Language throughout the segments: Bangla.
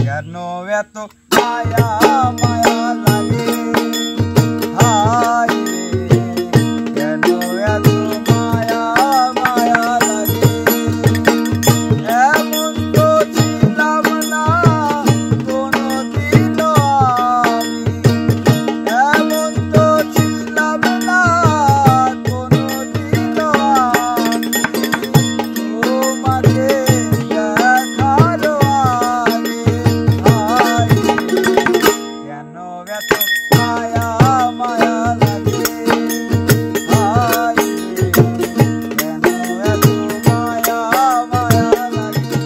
কেন এত মায়া মায়া লাগে হায় রে, কেন এত মায়া মায়া লাগে। এমন তো ছিলাম না কোনদিনও আমি, এমন তো ছিলাম না কোনদিনও আমি, তোমাকে দেখার আগে হায় রে, কেন এত মায়া মায়া লাগে হায় রে, কেন এত মায়া মায়া লাগে।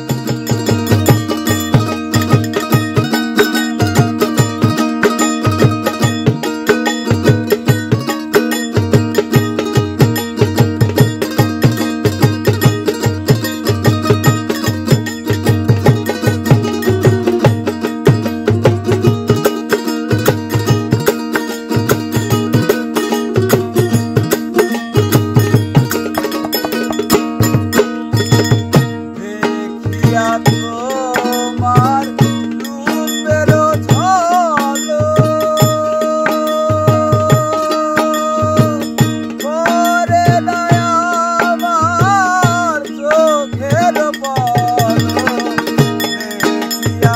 দেখিয়া তোমার রূপের ঝলক করে দয়া আমার চোখের পলক। দেখিয়া